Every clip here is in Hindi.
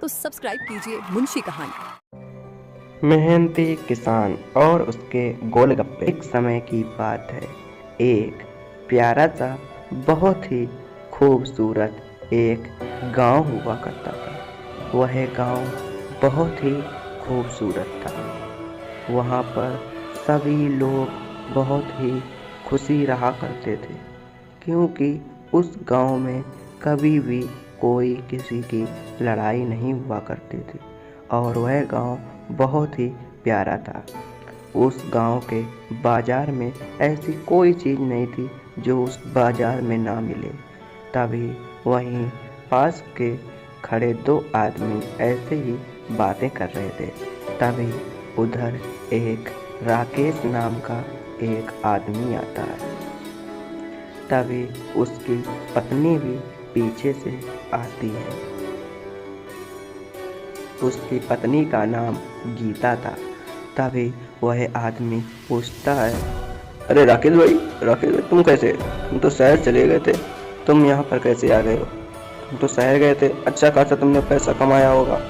तो सब्सक्राइब कीजिए मुंशी कहानी। मेहनती किसान और उसके गोलगप्पे। एक समय की बात है, एक प्यारा सा बहुत ही खूबसूरत एक गांव हुआ करता था। वह गांव बहुत ही खूबसूरत था। वहाँ पर सभी लोग बहुत ही खुशी रहा करते थे, क्योंकि उस गांव में कभी भी कोई किसी की लड़ाई नहीं हुआ करती थी और वह गांव बहुत ही प्यारा था। उस गांव के बाजार में ऐसी कोई चीज़ नहीं थी जो उस बाजार में ना मिले। तभी वहीं पास के खड़े दो आदमी ऐसे ही बातें कर रहे थे। तभी उधर एक राकेश नाम का एक आदमी आता है। तभी उसकी पत्नी भी पीछे से आती है। उसकी पत्नी का नाम गीता था। तभी वह आदमी पूछता है, अरे राकेश भाई तुम कैसे? तुम तो शहर चले गए थे, तुम यहाँ पर कैसे आ गए हो? तुम तो शहर गए थे, अच्छा खासा तुमने पैसा कमाया होगा।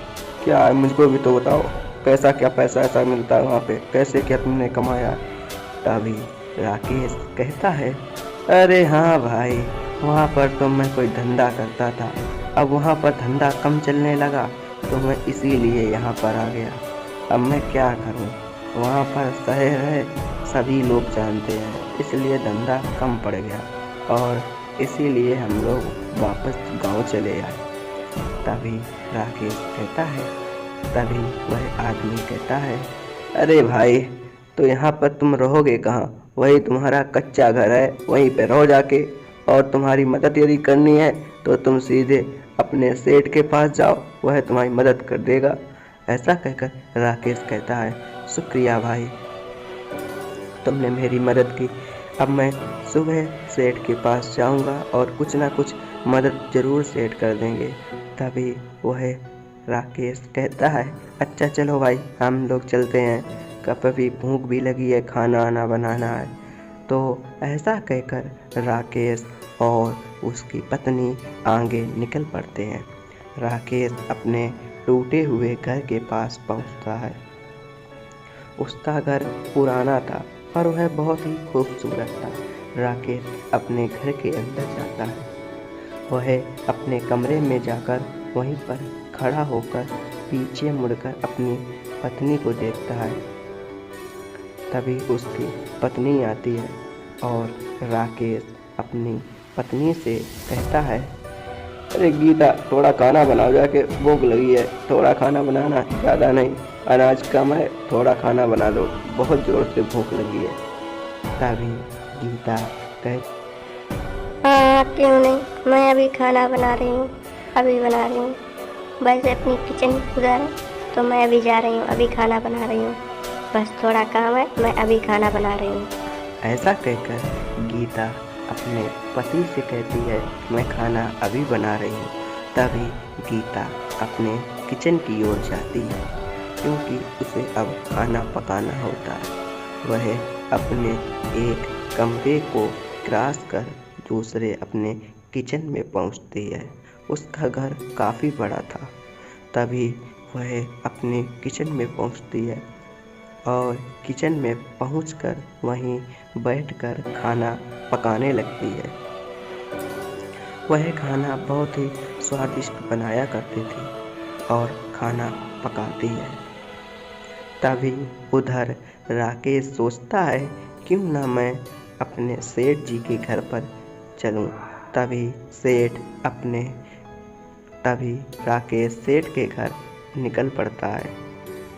क्या है, मुझको भी तो बताओ, कैसा क्या पैसा ऐसा मिलता है वहाँ पे, कैसे क्या तुमने कमाया? तभी राकेश कहता है, अरे हाँ भाई, वहाँ पर तो मैं कोई धंधा करता था, अब वहाँ पर धंधा कम चलने लगा तो मैं इसीलिए यहाँ पर आ गया। अब मैं क्या करूँ, वहाँ पर शहर है, सभी लोग जानते हैं, इसलिए धंधा कम पड़ गया और इसीलिए हम लोग वापस गांव चले आए। तभी राकेश कहता है, तभी वह आदमी कहता है, अरे भाई, तो यहाँ पर तुम रहोगे कहाँ? वही तुम्हारा कच्चा घर है, वहीं पे रहो जाके। और तुम्हारी मदद यदि करनी है तो तुम सीधे अपने सेठ के पास जाओ, वह तुम्हारी मदद कर देगा। ऐसा कहकर राकेश कहता है, शुक्रिया भाई, तुमने मेरी मदद की। अब मैं सुबह सेठ के पास जाऊंगा और कुछ ना कुछ मदद जरूर सेठ कर देंगे। तभी वह राकेश कहता है, अच्छा चलो भाई, हम लोग चलते हैं, कभी भूख भी लगी है, खाना आना बनाना है। तो ऐसा कहकर राकेश और उसकी पत्नी आगे निकल पड़ते हैं। राकेश अपने टूटे हुए घर के पास पहुंचता है। उसका घर पुराना था पर वह बहुत ही खूबसूरत था। राकेश अपने घर के अंदर जाता है। वह अपने कमरे में जाकर वहीं पर खड़ा होकर पीछे मुड़कर अपनी पत्नी को देखता है। तभी उसकी पत्नी आती है और राकेश अपनी पत्नी से कहता है, अरे गीता, थोड़ा खाना बनाओ जाके, भूख लगी है, थोड़ा खाना बनाना, ज़्यादा नहीं, अनाज कम है, थोड़ा खाना बना दो, बहुत ज़ोर से भूख लगी है। तभी गीता हाँ, क्यों नहीं, मैं अभी खाना बना रही हूँ, अभी बना रही हूँ। वैसे अपनी किचन उधर है तो मैं अभी जा रही हूँ, अभी खाना बना रही हूँ, बस थोड़ा काम है, मैं अभी खाना बना रही हूँ। ऐसा कहकर गीता अपने पति से कहती है, मैं खाना अभी बना रही हूँ। तभी गीता अपने किचन की ओर जाती है, क्योंकि उसे अब खाना पकाना होता है। वह अपने एक कमरे को क्रॉस कर दूसरे अपने किचन में पहुँचती है। उसका घर काफ़ी बड़ा था। तभी वह अपने किचन में पहुँचती है और किचन में पहुंचकर वहीं बैठकर खाना पकाने लगती है। वह खाना बहुत ही स्वादिष्ट बनाया करती थी और खाना पकाती है। तभी उधर राकेश सोचता है, क्यों ना मैं अपने सेठ जी के घर पर चलूं। तभी राकेश सेठ के घर निकल पड़ता है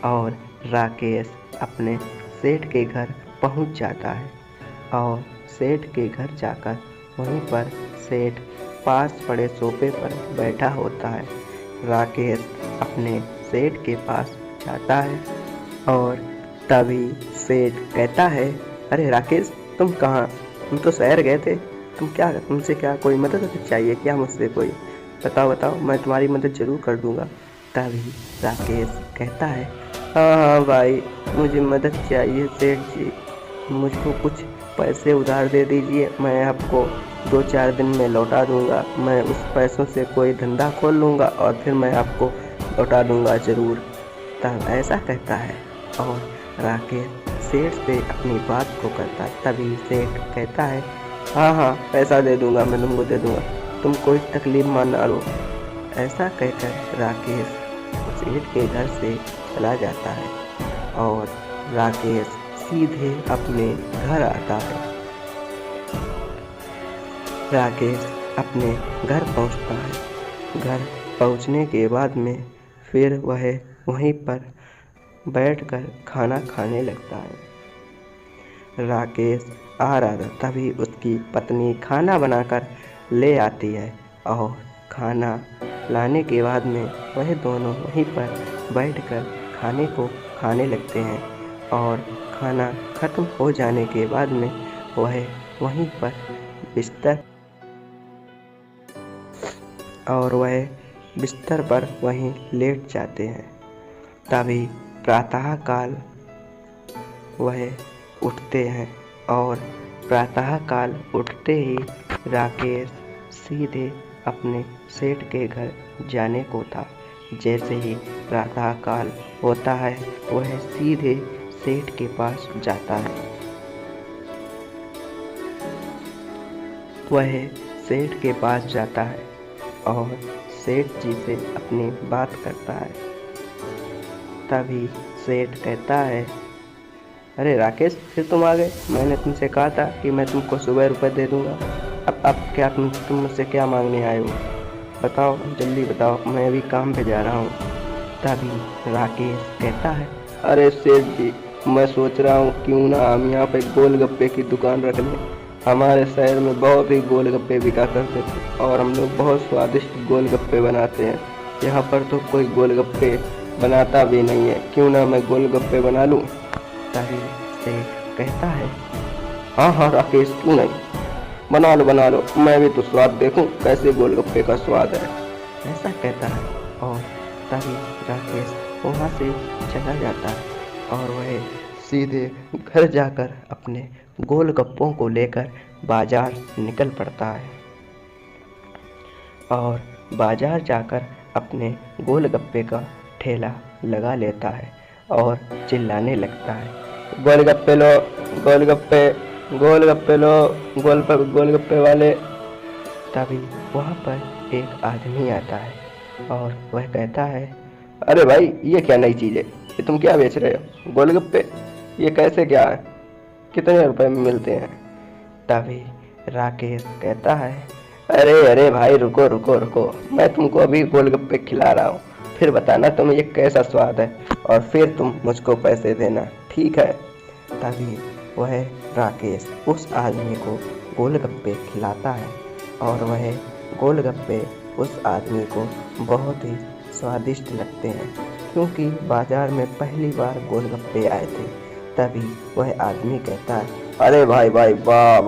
और राकेश अपने सेठ के घर पहुंच जाता है और सेठ के घर जाकर वहीं पर सेठ पास पड़े सोफे पर बैठा होता है। राकेश अपने सेठ के पास जाता है और तभी सेठ कहता है, अरे राकेश, तुम कहाँ? तुम तो शहर गए थे, तुमसे क्या कोई मदद चाहिए क्या मुझसे? कोई बताओ, मैं तुम्हारी मदद जरूर कर दूंगा। तभी राकेश कहता है, हाँ भाई, मुझे मदद चाहिए सेठ जी, मुझको कुछ पैसे उधार दे दीजिए, मैं आपको 2-4 दिन में लौटा दूंगा। मैं उस पैसों से कोई धंधा खोल लूँगा और फिर मैं आपको लौटा दूंगा ज़रूर। तब ऐसा कहता है और राकेश सेठ से अपनी बात को करता। तभी सेठ कहता है, हाँ पैसा दे दूंगा, मैं तुमको दे दूंगा, तुम कोई तकलीफ मान ना लो। ऐसा कहकर राकेश सेठ के घर से चला जाता है और राकेश सीधे अपने घर आता है। राकेश अपने घर पहुंचता है। घर पहुंचने के बाद में फिर वह वहीं पर बैठकर खाना खाने लगता है। राकेश आ रहा था, तभी उसकी पत्नी खाना बनाकर ले आती है और खाना लाने के बाद में वह दोनों वहीं पर बैठकर खाने को खाने लगते हैं और खाना ख़त्म हो जाने के बाद में वह वहीं पर बिस्तर पर वहीं लेट जाते हैं। तभी प्रातःकाल वह उठते हैं और प्रातःकाल उठते ही राकेश सीधे अपने सेठ के घर जाने को था। जैसे ही प्रातःकाल होता है वह सीधे सेठ के पास जाता है। वह सेठ के पास जाता है और सेठ जी से अपनी बात करता है। तभी सेठ कहता है, अरे राकेश, फिर तुम आ गए। मैंने तुमसे कहा था कि मैं तुमको सुबह रुपए दे दूंगा। अब क्या तुम मुझसे क्या मांगने आए हो? बताओ, जल्दी बताओ, मैं अभी काम पे जा रहा हूँ। तभी राकेश कहता है, अरे सेठ जी, मैं सोच रहा हूँ क्यों ना हम यहाँ पे गोलगप्पे की दुकान रख लें। हमारे शहर में बहुत ही गोलगप्पे बिका करते थे और हम लोग बहुत स्वादिष्ट गोलगप्पे बनाते हैं। यहाँ पर तो कोई गोलगप्पे बनाता भी नहीं है, क्यों ना मैं गोलगप्पे बना लूँ। तभी सेठ कहता है, हाँ राकेश, क्यों नहीं, बना लो, मैं भी तो स्वाद देखूं कैसे गोलगप्पे का स्वाद है। ऐसा कहता है और तभी राकेश वहाँ से चला जाता है और वह सीधे घर जाकर अपने गोलगप्पों को लेकर बाजार निकल पड़ता है और बाजार जाकर अपने गोलगप्पे का ठेला लगा लेता है और चिल्लाने लगता है, गोलगप्पे लो, गोलगप्पे लो, गोलगप्पे वाले। तभी वहाँ पर एक आदमी आता है और वह कहता है, अरे भाई, ये क्या नई चीज़ है, ये तुम क्या बेच रहे हो? गोलगप्पे, ये कैसे क्या है, कितने रुपए में मिलते हैं? तभी राकेश कहता है, अरे भाई, रुको, मैं तुमको अभी गोलगप्पे खिला रहा हूँ, फिर बताना तुम्हें ये कैसा स्वाद है और फिर तुम मुझको पैसे देना, ठीक है? तभी वह राकेश उस आदमी को गोलगप्पे खिलाता है और वह गोलगप्पे उस आदमी को बहुत ही स्वादिष्ट लगते हैं, क्योंकि बाजार में पहली बार गोलगप्पे आए थे। तभी वह आदमी कहता है, अरे भाई, वाह,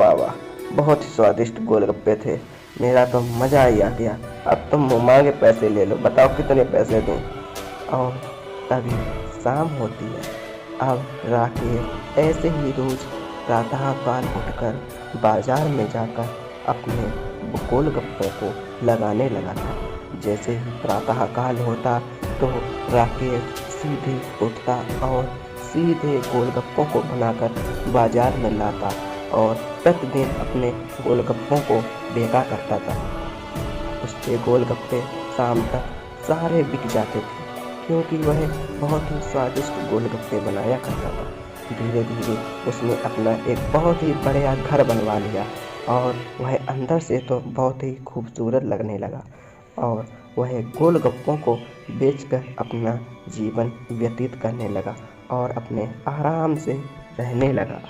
बहुत ही स्वादिष्ट गोलगप्पे थे, मेरा तो मज़ा ही आ गया। अब तुम मुँह मांगे पैसे ले लो, बताओ कितने पैसे दूँ? और तभी शाम होती है। अब राकेश ऐसे ही रोज़ प्रातःकाल उठकर बाजार में जाकर अपने गोलगप्पों को लगाने लगा था। जैसे ही प्रातःकाल होता तो राकेश सीधे उठता और सीधे गोलगप्पों को बनाकर बाजार में लाता और प्रतिदिन अपने गोलगप्पों को बेचा करता था। उसके गोलगप्पे शाम तक सारे बिक जाते थे, क्योंकि वह बहुत ही स्वादिष्ट गोलगप्पे बनाया करता था। धीरे धीरे उसने अपना एक बहुत ही बढ़िया घर बनवा लिया और वह अंदर से तो बहुत ही खूबसूरत लगने लगा और वह गोलगप्पों को बेचकर अपना जीवन व्यतीत करने लगा और अपने आराम से रहने लगा।